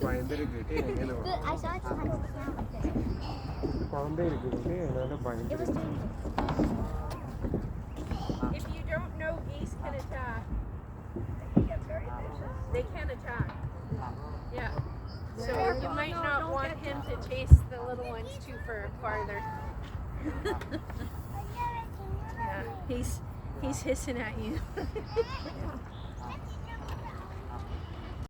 பயந்துருக்கு எங்கேயில I saw it trying to sound like this. குழந்தை இருக்குது அதனால It was பயந்துருக்கு. doing If you don't know, geese can attack. They can attack. Yeah. So you might not want him to chase the little ones too farther. Yeah, he's hissing at you.